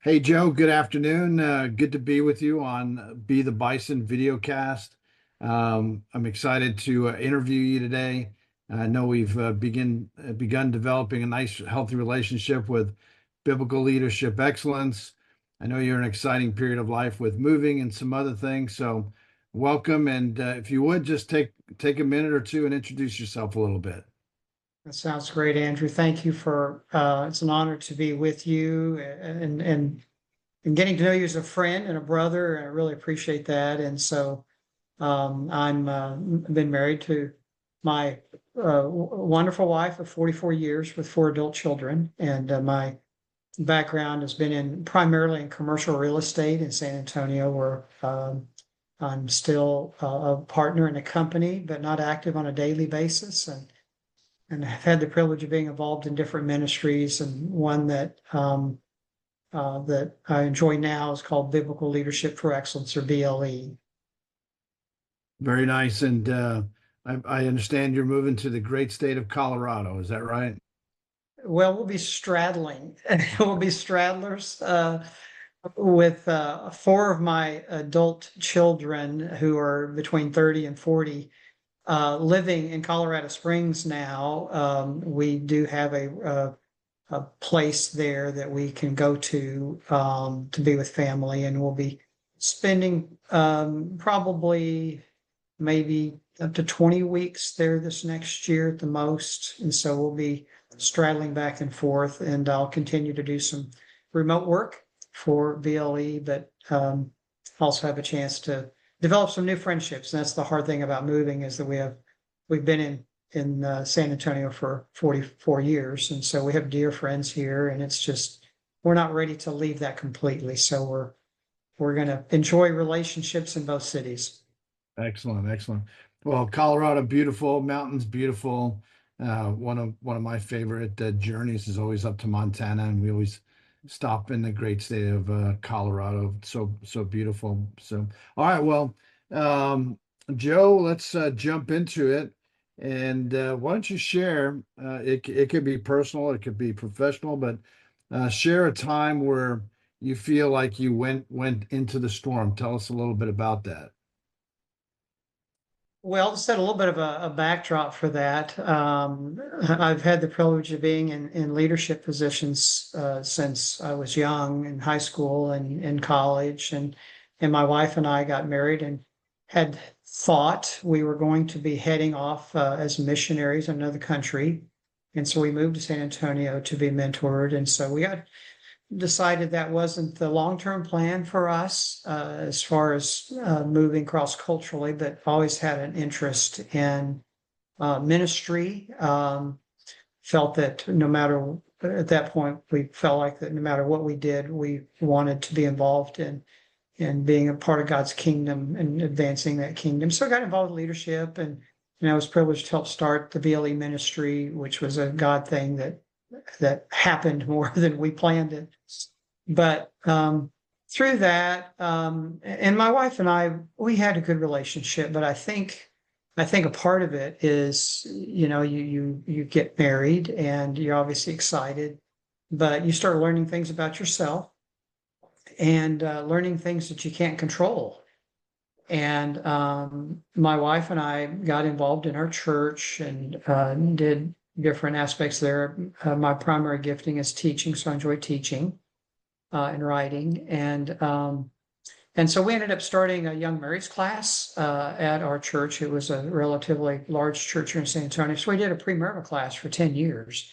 Hey Joe, good afternoon. Good to be with you on Be the Bison videocast. I'm excited to interview you today. I know we've begun developing a nice, healthy relationship with biblical leadership excellence. I know you're in an exciting period of life with moving and some other things. So, welcome, and if you would just take a minute or two and introduce yourself a little bit. That sounds great, Andrew. Thank you for, it's an honor to be with you and getting to know you as a friend and a brother. I really appreciate that. And so, I'm, been married to my, wonderful wife of 44 years with four adult children. And, my background has been in primarily in commercial real estate in San Antonio, where, I'm still a partner in a company, but not active on a daily basis. And have had the privilege of being involved in different ministries, and one that I enjoy now is called Biblical Leadership for Excellence, or BLE. Very nice, and I understand you're moving to the great state of Colorado. Is that right? Well, we'll be straddling. We'll be straddlers with four of my adult children who are between 30 and 40. Living in Colorado Springs now, we do have a place there that we can go to be with family, and we'll be spending probably maybe up to 20 weeks there this next year at the most. And so we'll be straddling back and forth, and I'll continue to do some remote work for BLE, but also have a chance to develop some new friendships. And that's the hard thing about moving, is that we've been in San Antonio for 44 years. And so we have dear friends here, and it's just, we're not ready to leave that completely. So we're going to enjoy relationships in both cities. Excellent, excellent. Well, Colorado, beautiful, mountains, beautiful. One of my favorite journeys is always up to Montana, and we always stop in the great state of Colorado. So beautiful. So, all right, well, Joe, let's jump into it. And why don't you share? It could be personal, it could be professional, but share a time where you feel like you went into the storm. Tell us a little bit about that. Well, to set a little bit of a backdrop for that, I've had the privilege of being in leadership positions since I was young, in high school and in college. And my wife and I got married and had thought we were going to be heading off as missionaries in another country. And so we moved to San Antonio to be mentored. And so we got decided that wasn't the long-term plan for us as far as moving cross-culturally, but always had an interest in ministry. Felt that no matter, at that point, we felt like that no matter what we did, we wanted to be involved in being a part of God's kingdom and advancing that kingdom. So I got involved in leadership, and I was privileged to help start the BLE ministry, which was a God thing that happened more than we planned it. But through that, and my wife and I, we had a good relationship. But I think a part of it is, you get married and you're obviously excited, but you start learning things about yourself and learning things that you can't control. And my wife and I got involved in our church and did different aspects there. My primary gifting is teaching, so I enjoy teaching and writing. And so we ended up starting a young marrieds class at our church. It was a relatively large church here in San Antonio. So we did a premarital class for 10 years.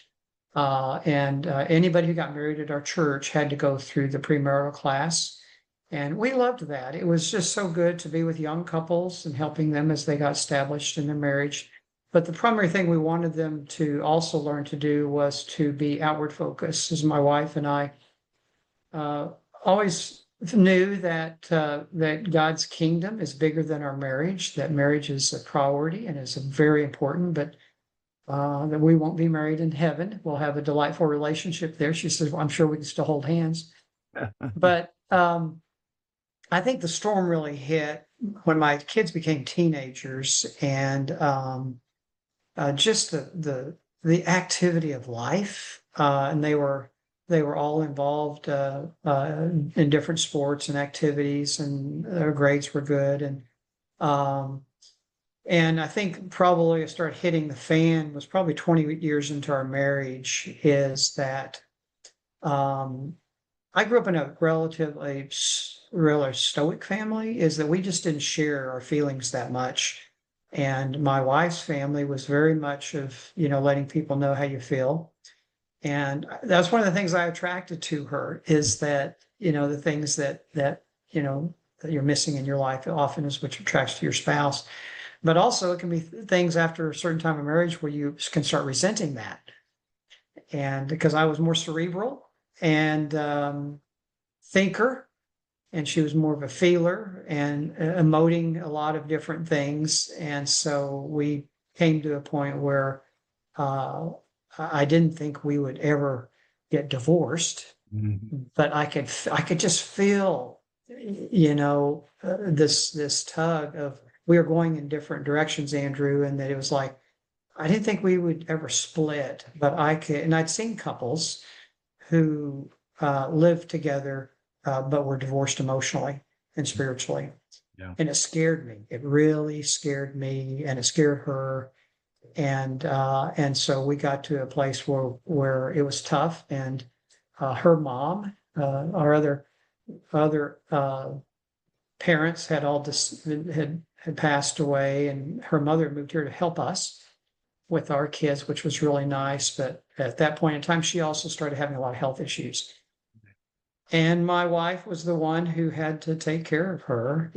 And anybody who got married at our church had to go through the premarital class. And we loved that. It was just so good to be with young couples and helping them as they got established in their marriage. But the primary thing we wanted them to also learn to do was to be outward focused, as my wife and I always knew that God's kingdom is bigger than our marriage, that marriage is a priority and is very important, but that we won't be married in heaven. We'll have a delightful relationship there. She says, well, I'm sure we can still hold hands. But I think the storm really hit when my kids became teenagers, and just the activity of life, and they were They were all involved in different sports and activities, and their grades were good. Um, and I think probably I started hitting the fan was probably 20 years into our marriage. Is that I grew up in a relatively really stoic family. Is that we just didn't share our feelings that much. And my wife's family was very much of, letting people know how you feel. And that's one of the things I attracted to her is that, the things that you're missing in your life often is what attracts to your spouse. But also it can be things after a certain time of marriage where you can start resenting that. And because I was more cerebral and thinker, and she was more of a feeler and emoting a lot of different things. And so we came to a point where uh, I didn't think we would ever get divorced, Mhm. but I could just feel, this tug of we are going in different directions, Andrew, and that it was like I didn't think we would ever split, but I could, and I'd seen couples who lived together, but were divorced emotionally and spiritually. Yeah. And it scared me. It really scared me, and it scared her. And so we got to a place where it was tough. And her mom, our other parents had all this had passed away, and her mother moved here to help us with our kids, which was really nice. But at that point in time, she also started having a lot of health issues. And my wife was the one who had to take care of her.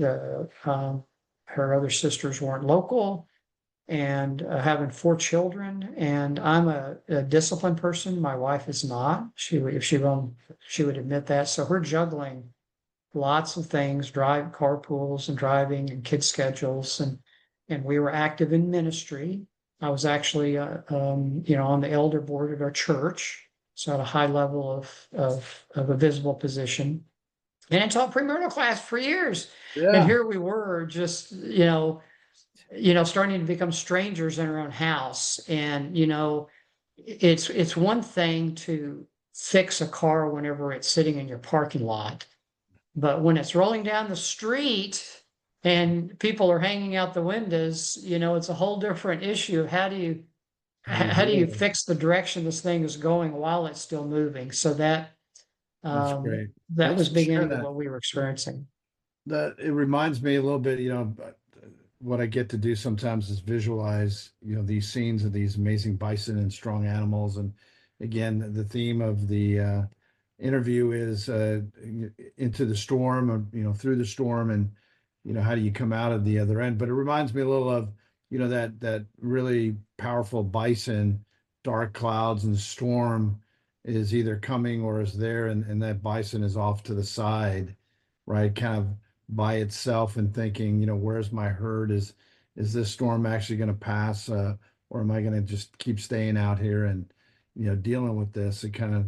Her other sisters weren't local, and having four children. And I'm a disciplined person. My wife is not. She would, if she would admit that. So her juggling lots of things, drive carpools and driving and kid schedules, and we were active in ministry. I was actually, on the elder board at our church, so at a high level of a visible position. And I taught premarital class for years. And Yeah. here we were just, starting to become strangers in our own house. And, it's one thing to fix a car whenever it's sitting in your parking lot. But when it's rolling down the street and people are hanging out the windows, it's a whole different issue of How do you how do deal you with it? fix the direction this thing is going while it's still moving? So that That's um, great. that Thanks was for sharing beginning of that. what we were experiencing. That it reminds me a little bit, what I get to do sometimes is visualize, these scenes of these amazing bison and strong animals. And again, the theme of the interview is into the storm, or through the storm, and how do you come out of the other end. But it reminds me a little of that really powerful bison, dark clouds and storm is either coming or is there, and that bison is off to the side, right, kind of by itself, and thinking, where's my herd? Is this storm actually going to pass, or am I going to just keep staying out here and dealing with this? It kind of,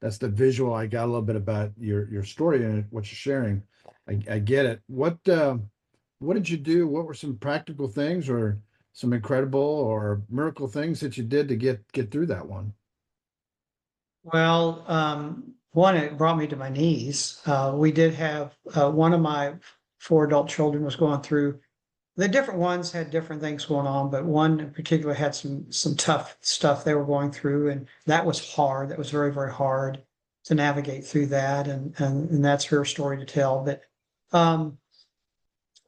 that's the visual I got a little bit about your story and what you're sharing. I get it. What did you do? What were some practical things or some incredible or miracle things that you did to get through that one? Well, one, it brought me to my knees. We did have one of my four adult children was going through. The different ones had different things going on, but one in particular had some tough stuff they were going through, and that was hard. That was very, very hard to navigate through that, and that's her story to tell. But um,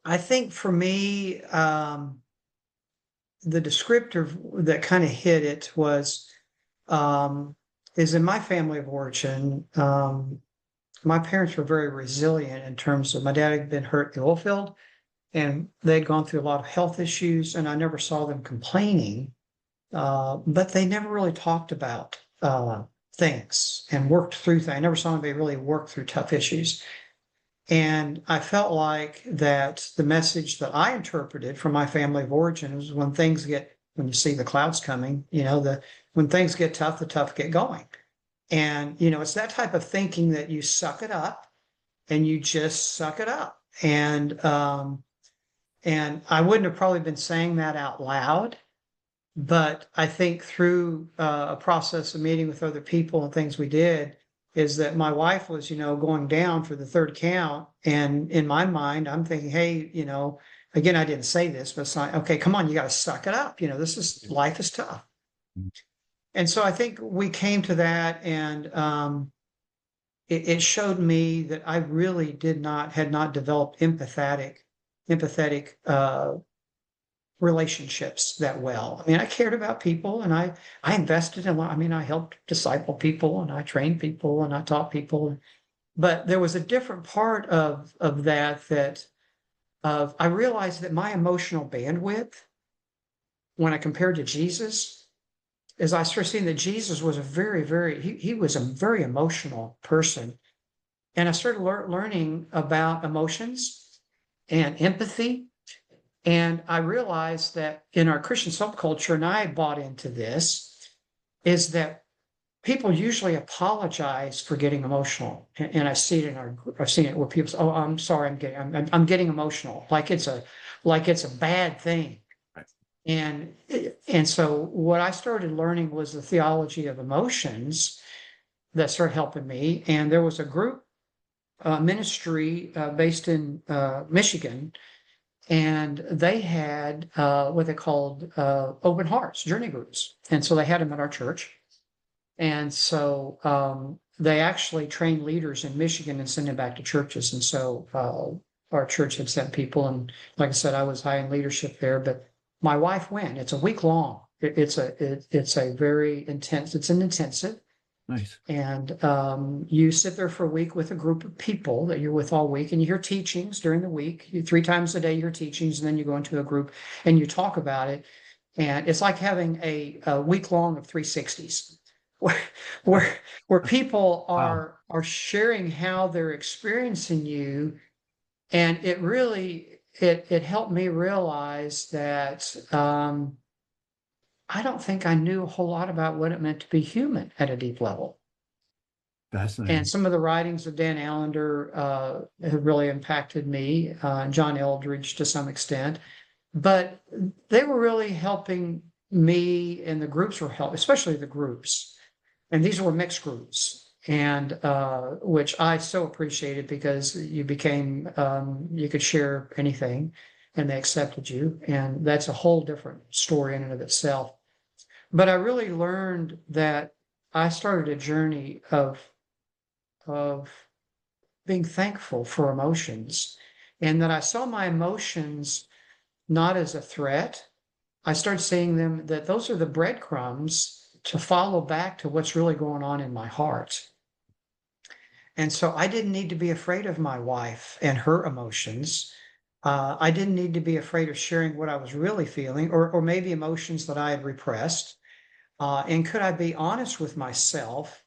I think for me, the descriptor that kind of hit it was um, is in my family of origin. My parents were very resilient in terms of my dad had been hurt in the oil field, and they'd gone through a lot of health issues, and I never saw them complaining, but they never really talked about things and worked through things. I never saw anybody really work through tough issues. And I felt like that the message that I interpreted from my family of origin was when you see the clouds coming, when things get tough, the tough get going. And, it's that type of thinking that you suck it up and you just suck it up. And I wouldn't have probably been saying that out loud, But I think through a process of meeting with other people and things we did, is that my wife was, going down for the third count. And in my mind, I'm thinking, hey, again, I didn't say this, but it's like, okay, come on, you got to suck it up. This is life is tough. And so I think we came to that, and it showed me that I really had not developed empathetic relationships that well. I mean, I cared about people, and I invested in, I mean, I helped disciple people, and I trained people, and I taught people. But there was a different part of that I realized that my emotional bandwidth, when I compared to Jesus, is I started seeing that Jesus was he was a very emotional person. And I started learning about emotions and empathy. And I realized that in our Christian subculture, and I bought into this, is that people usually apologize for getting emotional. And I see it I've seen it where people say, "Oh, I'm sorry, I'm getting emotional," like it's a bad thing. Right. And so what I started learning was the theology of emotions that started helping me. And there was a group ministry based in Michigan, and they had what they called open hearts, journey groups. And so they had them at our church. And so they actually trained leaders in Michigan and sent them back to churches. And so our church had sent people. And like I said, I was high in leadership there, but my wife went. It's a week long. It's a very intense, it's an intensive. Nice. And you sit there for a week with a group of people that you're with all week, and you hear teachings during the week. 3 times a day, you hear teachings, and then you go into a group and you talk about it. And it's like having a week long of 360s, where where where people Wow. are sharing how they're experiencing you. And it really it helped me realize that I don't think I knew a whole lot about what it meant to be human at a deep level. And Fascinating. some of the writings of Dan Allender have really impacted me, John Eldridge to some extent, but they were really helping me, and the groups were helping, especially the groups. And these were mixed groups, and which I so appreciated, because you could share anything and they accepted you. And that's a whole different story in and of itself. But I really learned that I started a journey of being thankful for emotions, and that I saw my emotions not as a threat. I started seeing them that those are the breadcrumbs to follow back to what's really going on in my heart. And so I didn't need to be afraid of my wife and her emotions. I didn't need to be afraid of sharing what I was really feeling, or maybe emotions that I had repressed. And could I be honest with myself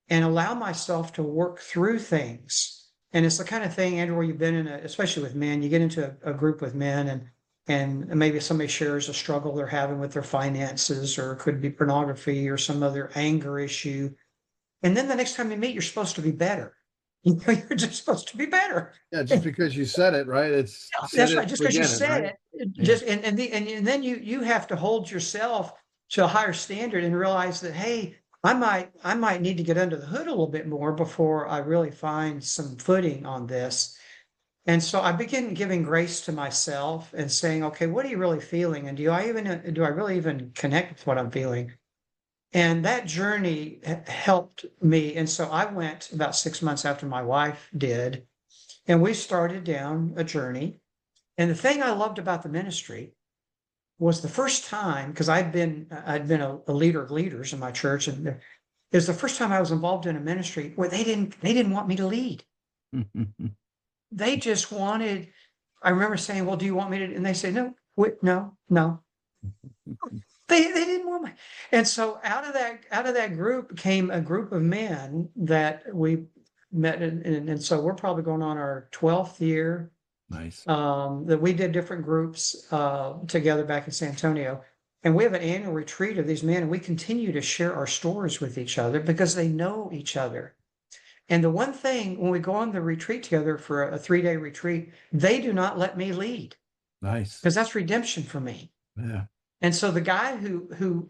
and allow myself to work through things? And it's the kind of thing, Andrew, where you've been in especially with men, you get into a group with men, and maybe somebody shares a struggle they're having with their finances, or it could be pornography or some other anger issue. And then the next time you meet, you're supposed to be better. You're just supposed to be better. Yeah, just because you said it, right? It's said That's it, right. Just because you forget it, said right? it, Yeah. just and then you have to hold yourself to a higher standard and realize that, hey, I might need to get under the hood a little bit more before I really find some footing on this. And so I begin giving grace to myself and saying, okay, what are you really feeling? And do I really even connect with what I'm feeling? And that journey helped me. And so I went about 6 months after my wife did, and we started down a journey. And the thing I loved about the ministry was the first time, because I'd been a leader of leaders in my church, and it was the first time I was involved in a ministry where they didn't want me to lead. They just wanted. I remember saying, "Well, do you want me to?" And they say, "No, wait, no, no." They didn't want me. And so out of that group came a group of men that we met in, and so we're probably going on our 12th year Nice. that we did different groups together back in San Antonio. And we have an annual retreat of these men, and we continue to share our stories with each other because they know each other. And the one thing, when we go on the retreat together for a 3-day retreat, they do not let me lead, Nice. because that's redemption for me. Yeah. And so the guy who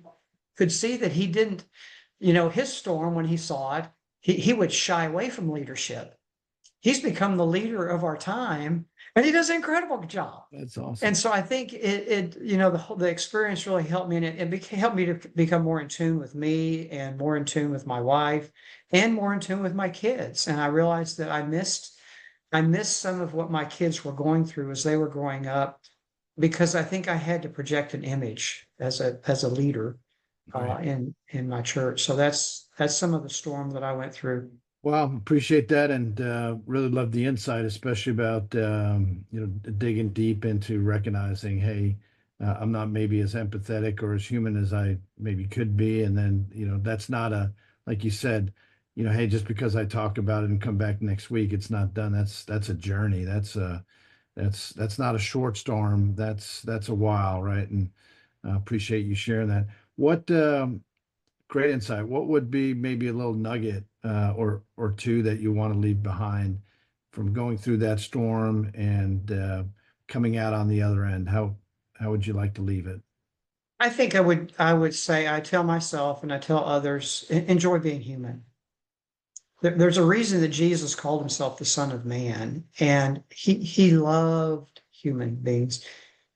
could see that he didn't, his storm when he saw it, he would shy away from leadership. He's become the leader of our time, and he does an incredible job. That's awesome. And so I think the experience really helped me, and helped me to become more in tune with me, and more in tune with my wife, and more in tune with my kids. And I realized that I missed some of what my kids were going through as they were growing up, because I think I had to project an image as a leader Right. in my church. So that's some of the storm that I went through. Well, appreciate that, and really love the insight, especially about digging deep into recognizing, hey, I'm not maybe as empathetic or as human as I maybe could be, and then that's not a, like you said, hey, just because I talk about it and come back next week, it's not done. That's a journey. That's not a short storm. That's a while, right? And appreciate you sharing that. What great insight. What would be maybe a little nugget or two that you want to leave behind from going through that storm and coming out on the other end? How would you like to leave it? I think I would say, I tell myself and I tell others, enjoy being human. There's a reason that Jesus called himself the Son of Man, and he loved human beings.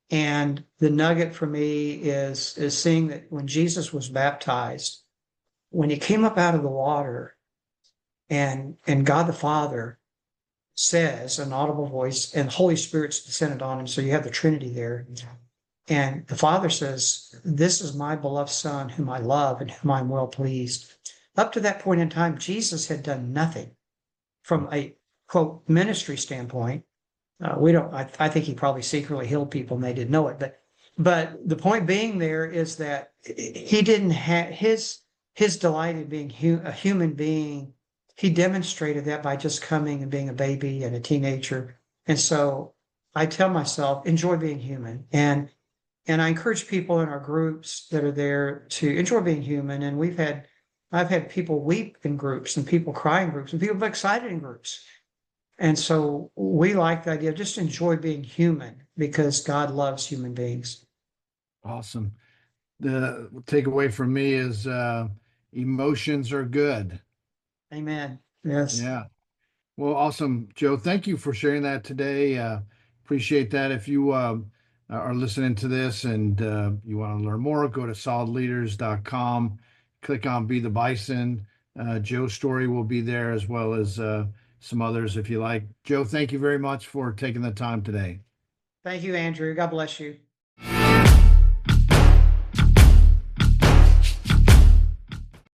And the nugget for me is seeing that when Jesus was baptized, when he came up out of the water, and God the Father says, an audible voice, and the Holy Spirit's descended on him. So you have the Trinity there. And the Father says, "This is my beloved Son, whom I love and whom I'm well pleased." Up to that point in time, Jesus had done nothing from a quote ministry standpoint. We don't. I think he probably secretly healed people and they didn't know it. But the point being there is that he didn't have his delight in being a human being. He demonstrated that by just coming and being a baby and a teenager. And so I tell myself, enjoy being human. And I encourage people in our groups that are there to enjoy being human. And I've had people weep in groups, and people cry in groups, and people get excited in groups. And so we like the idea of just enjoy being human, because God loves human beings. Awesome. The takeaway from me is emotions are good. Amen. Yes. Yeah. Well, awesome, Joe. Thank you for sharing that today. Appreciate that. If you are listening to this and you want to learn more, go to solidleaders.com, click on Be the Bison. Joe's story will be there, as well as some others if you like. Joe, thank you very much for taking the time today. Thank you, Andrew. God bless you.